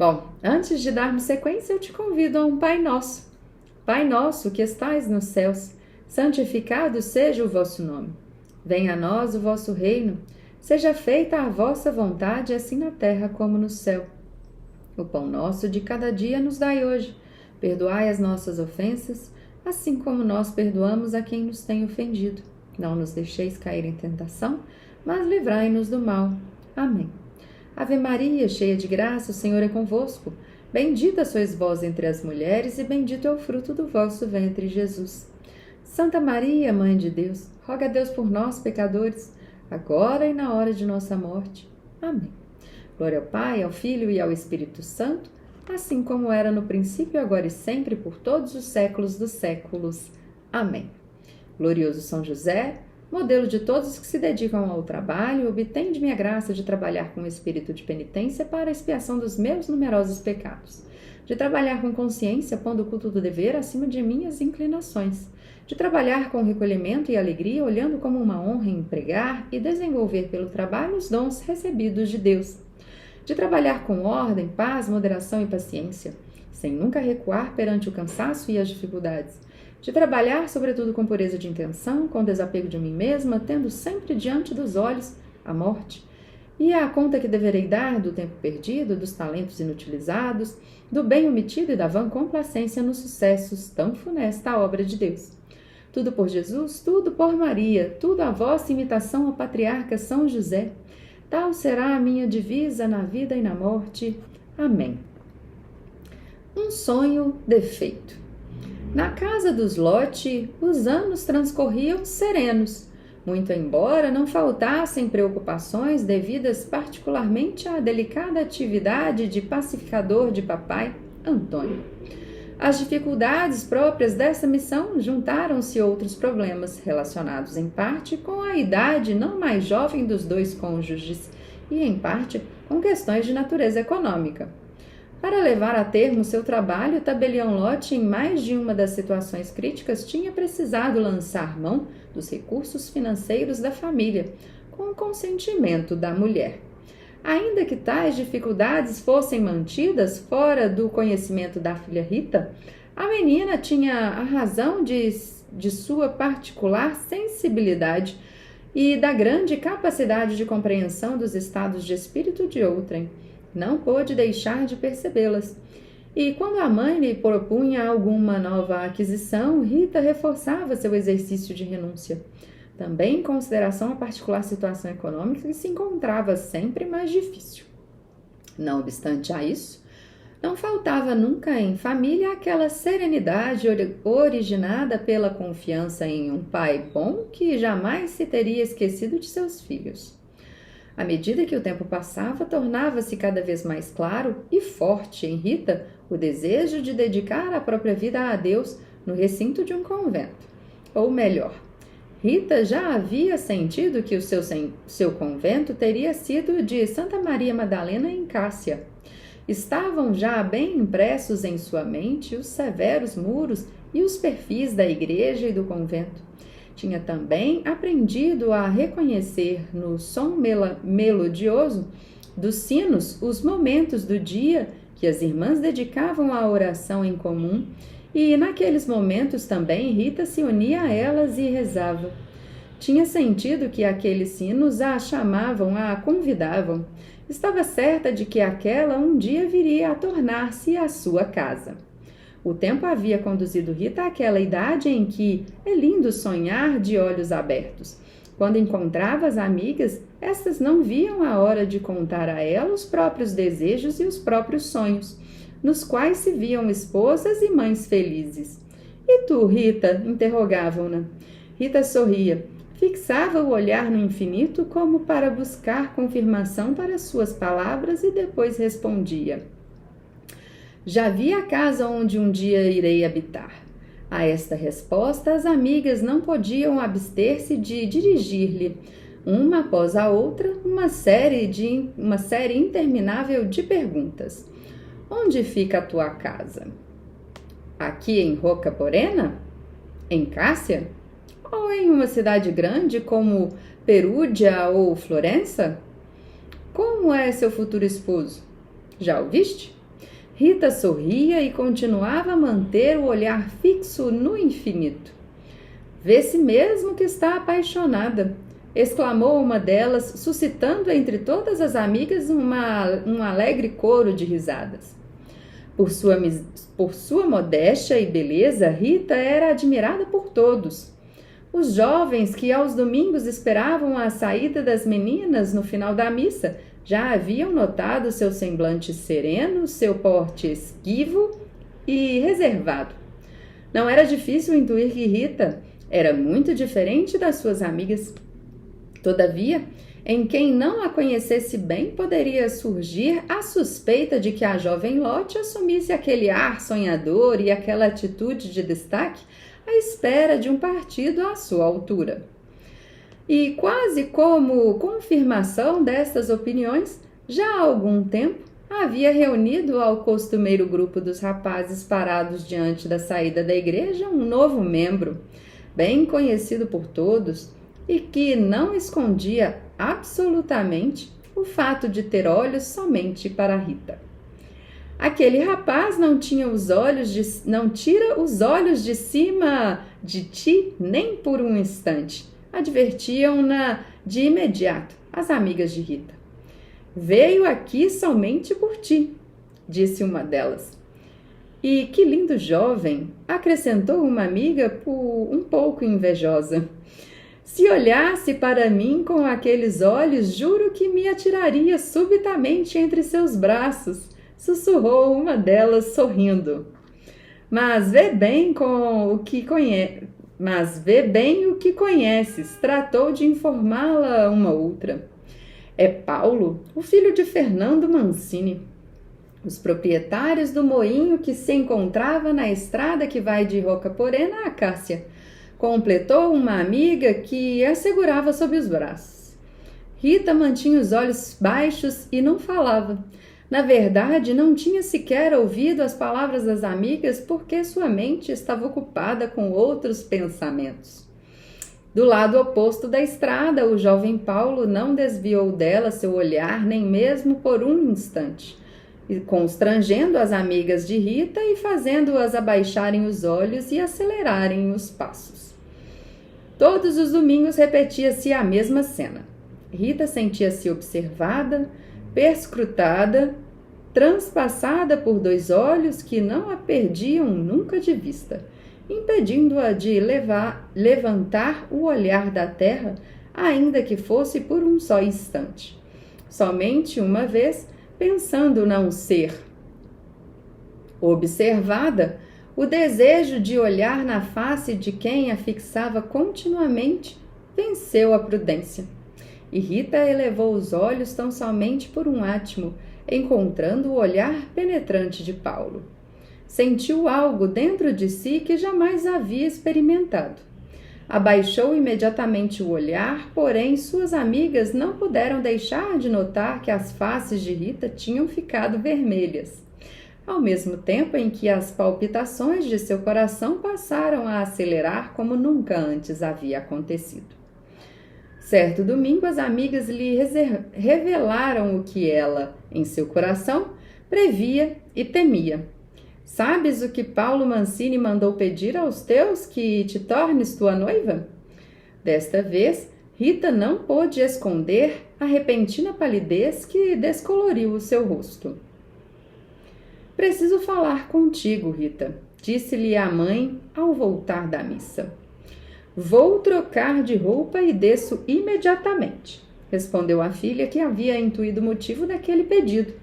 Bom, antes de darmos sequência, eu te convido a um Pai Nosso. Pai nosso que estais nos céus, santificado seja o vosso nome. Venha a nós o vosso reino, seja feita a vossa vontade, assim na terra como no céu. O pão nosso de cada dia nos dai hoje. Perdoai as nossas ofensas, assim como nós perdoamos a quem nos tem ofendido. Não nos deixeis cair em tentação, mas livrai-nos do mal. Amém. Ave Maria, cheia de graça, o Senhor é convosco. Bendita sois vós entre as mulheres, e bendito é o fruto do vosso ventre, Jesus. Santa Maria, Mãe de Deus, roga a Deus por nós, pecadores, agora e na hora de nossa morte. Amém. Glória ao Pai, ao Filho e ao Espírito Santo, assim como era no princípio, agora e sempre, por todos os séculos dos séculos. Amém. Glorioso São José, modelo de todos os que se dedicam ao trabalho, obtende-me a graça de trabalhar com o espírito de penitência para a expiação dos meus numerosos pecados, de trabalhar com consciência, pondo o culto do dever acima de minhas inclinações, de trabalhar com recolhimento e alegria, olhando como uma honra em empregar e desenvolver pelo trabalho os dons recebidos de Deus, de trabalhar com ordem, paz, moderação e paciência, sem nunca recuar perante o cansaço e as dificuldades, de trabalhar, sobretudo, com pureza de intenção, com desapego de mim mesma, tendo sempre diante dos olhos a morte, e a conta que deverei dar do tempo perdido, dos talentos inutilizados, do bem omitido e da vã complacência nos sucessos tão funesta obra de Deus. Tudo por Jesus, tudo por Maria, tudo a vossa imitação ao patriarca São José. Tal será a minha divisa na vida e na morte. Amém. Um sonho defeito. Na casa dos Lote, os anos transcorriam serenos, muito embora não faltassem preocupações devidas particularmente à delicada atividade de pacificador de papai, Antônio. Às dificuldades próprias dessa missão juntaram-se outros problemas relacionados em parte com a idade não mais jovem dos dois cônjuges e em parte com questões de natureza econômica. Para levar a termo seu trabalho, Tabelião Lote, em mais de uma das situações críticas, tinha precisado lançar mão dos recursos financeiros da família, com o consentimento da mulher. Ainda que tais dificuldades fossem mantidas fora do conhecimento da filha Rita, a menina tinha a razão de sua particular sensibilidade e da grande capacidade de compreensão dos estados de espírito de outrem. Não pôde deixar de percebê-las. E quando a mãe lhe propunha alguma nova aquisição, Rita reforçava seu exercício de renúncia. Também em consideração à particular situação econômica que se encontrava sempre mais difícil. Não obstante a isso, não faltava nunca em família aquela serenidade originada pela confiança em um pai bom que jamais se teria esquecido de seus filhos. À medida que o tempo passava, tornava-se cada vez mais claro e forte em Rita o desejo de dedicar a própria vida a Deus no recinto de um convento. Ou melhor, Rita já havia sentido que o seu convento teria sido de Santa Maria Madalena em Cássia. Estavam já bem impressos em sua mente os severos muros e os perfis da igreja e do convento. Tinha também aprendido a reconhecer no som melodioso dos sinos os momentos do dia que as irmãs dedicavam à oração em comum, e naqueles momentos também Rita se unia a elas e rezava. Tinha sentido que aqueles sinos a chamavam, a convidavam. Estava certa de que aquela um dia viria a tornar-se a sua casa. O tempo havia conduzido Rita àquela idade em que é lindo sonhar de olhos abertos. Quando encontrava as amigas, estas não viam a hora de contar a ela os próprios desejos e os próprios sonhos, nos quais se viam esposas e mães felizes. E tu, Rita? Interrogavam-na. Rita sorria, fixava o olhar no infinito como para buscar confirmação para suas palavras e depois respondia: já vi a casa onde um dia irei habitar. A esta resposta, as amigas não podiam abster-se de dirigir-lhe, uma após a outra, uma série interminável de perguntas. Onde fica a tua casa? Aqui em Rocca Morena? Em Cássia? Ou em uma cidade grande como Perúdia ou Florença? Como é seu futuro esposo? Já o viste? Rita sorria e continuava a manter o olhar fixo no infinito. Vê-se mesmo que está apaixonada, exclamou uma delas, suscitando entre todas as amigas um alegre coro de risadas. Por sua modéstia e beleza, Rita era admirada por todos. Os jovens que aos domingos esperavam a saída das meninas no final da missa já haviam notado seu semblante sereno, seu porte esquivo e reservado. Não era difícil intuir que Rita era muito diferente das suas amigas. Todavia, em quem não a conhecesse bem, poderia surgir a suspeita de que a jovem Lotte assumisse aquele ar sonhador e aquela atitude de destaque à espera de um partido à sua altura. E quase como confirmação destas opiniões, já há algum tempo havia reunido ao costumeiro grupo dos rapazes parados diante da saída da igreja um novo membro, bem conhecido por todos, e que não escondia absolutamente o fato de ter olhos somente para Rita. Aquele rapaz não tira os olhos de cima de ti nem por um instante, advertiam-na de imediato as amigas de Rita. Veio aqui somente por ti, disse uma delas. E que lindo jovem, acrescentou uma amiga um pouco invejosa. Se olhasse para mim com aqueles olhos, juro que me atiraria subitamente entre seus braços, sussurrou uma delas sorrindo. Mas vê bem o que conheces, tratou de informá-la uma outra. É Paulo, o filho de Fernando Mancini, os proprietários do moinho que se encontrava na estrada que vai de Rocaporena a Cássia, completou uma amiga que a segurava sob os braços. Rita mantinha os olhos baixos e não falava. Na verdade, não tinha sequer ouvido as palavras das amigas porque sua mente estava ocupada com outros pensamentos. Do lado oposto da estrada, o jovem Paulo não desviou dela seu olhar nem mesmo por um instante, constrangendo as amigas de Rita e fazendo-as abaixarem os olhos e acelerarem os passos. Todos os domingos repetia-se a mesma cena. Rita sentia-se observada, perscrutada, transpassada por dois olhos que não a perdiam nunca de vista, impedindo-a de levantar o olhar da terra, ainda que fosse por um só instante. Somente uma vez, pensando não ser observada, o desejo de olhar na face de quem a fixava continuamente venceu a prudência. E Rita elevou os olhos tão somente por um átimo, encontrando o olhar penetrante de Paulo. Sentiu algo dentro de si que jamais havia experimentado. Abaixou imediatamente o olhar, porém suas amigas não puderam deixar de notar que as faces de Rita tinham ficado vermelhas, ao mesmo tempo em que as palpitações de seu coração passaram a acelerar como nunca antes havia acontecido. Certo domingo, as amigas lhe revelaram o que ela, em seu coração, previa e temia. Sabes o que Paulo Mancini mandou pedir aos teus que te tornes tua noiva? Desta vez, Rita não pôde esconder a repentina palidez que descoloriu o seu rosto. Preciso falar contigo, Rita, disse-lhe a mãe ao voltar da missa. Vou trocar de roupa e desço imediatamente, respondeu a filha, que havia intuído o motivo daquele pedido.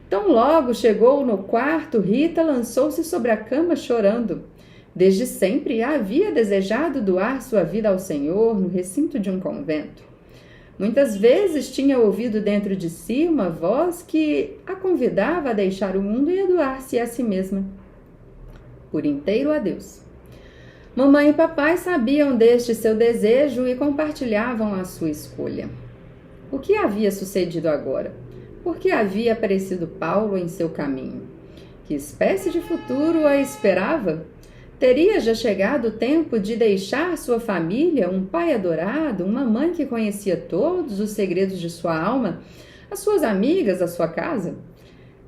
Tão logo chegou no quarto, Rita lançou-se sobre a cama chorando. Desde sempre havia desejado doar sua vida ao Senhor no recinto de um convento. Muitas vezes tinha ouvido dentro de si uma voz que a convidava a deixar o mundo e a doar-se a si mesma, por inteiro a Deus. Mamãe e papai sabiam deste seu desejo e compartilhavam a sua escolha. O que havia sucedido agora? Por que havia aparecido Paulo em seu caminho? Que espécie de futuro a esperava? Teria já chegado o tempo de deixar sua família, um pai adorado, uma mãe que conhecia todos os segredos de sua alma, as suas amigas, a sua casa?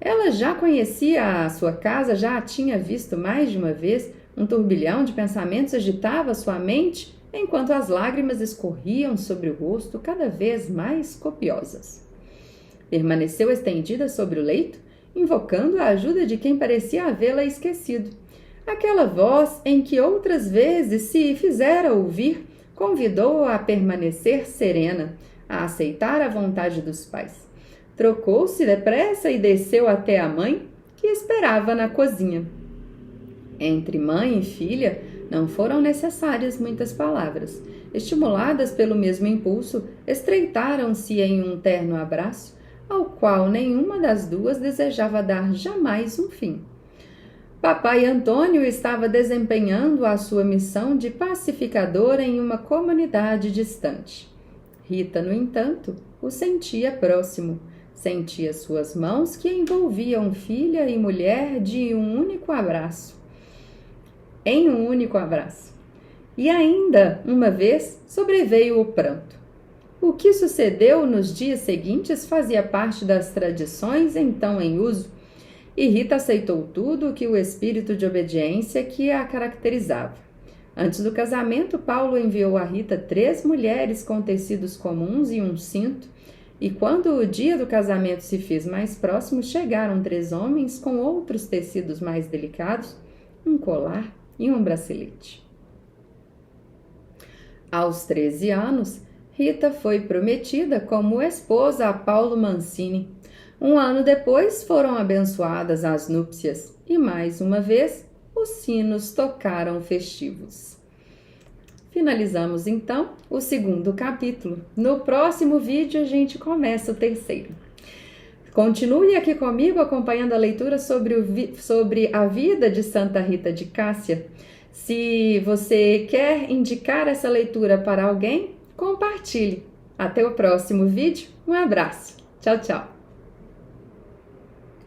Ela já conhecia a sua casa, já a tinha visto mais de uma vez. Um turbilhão de pensamentos agitava sua mente, enquanto as lágrimas escorriam sobre o rosto, cada vez mais copiosas. Permaneceu estendida sobre o leito, invocando a ajuda de quem parecia havê-la esquecido. Aquela voz em que outras vezes se fizera ouvir convidou-a a permanecer serena, a aceitar a vontade dos pais. Trocou-se depressa e desceu até a mãe, que esperava na cozinha. Entre mãe e filha não foram necessárias muitas palavras. Estimuladas pelo mesmo impulso, estreitaram-se em um terno abraço, ao qual nenhuma das duas desejava dar jamais um fim. Papai Antônio estava desempenhando a sua missão de pacificador em uma comunidade distante. Rita, no entanto, o sentia próximo. Sentia suas mãos que envolviam filha e mulher em um único abraço. E ainda, uma vez, sobreveio o pranto. O que sucedeu nos dias seguintes fazia parte das tradições então em uso, e Rita aceitou tudo o que o espírito de obediência que a caracterizava. Antes do casamento, Paulo enviou a Rita 3 mulheres com tecidos comuns e um cinto, e quando o dia do casamento se fez mais próximo, chegaram 3 homens com outros tecidos mais delicados, um colar e um bracelete. Aos 13 anos, Rita foi prometida como esposa a Paulo Mancini. Um ano depois foram abençoadas as núpcias e, mais uma vez, os sinos tocaram festivos. Finalizamos, então, o 2º capítulo. No próximo vídeo, a gente começa o 3º. Continue aqui comigo acompanhando a leitura sobre a vida de Santa Rita de Cássia. Se você quer indicar essa leitura para alguém, compartilhe. Até o próximo vídeo. Um abraço. Tchau, tchau.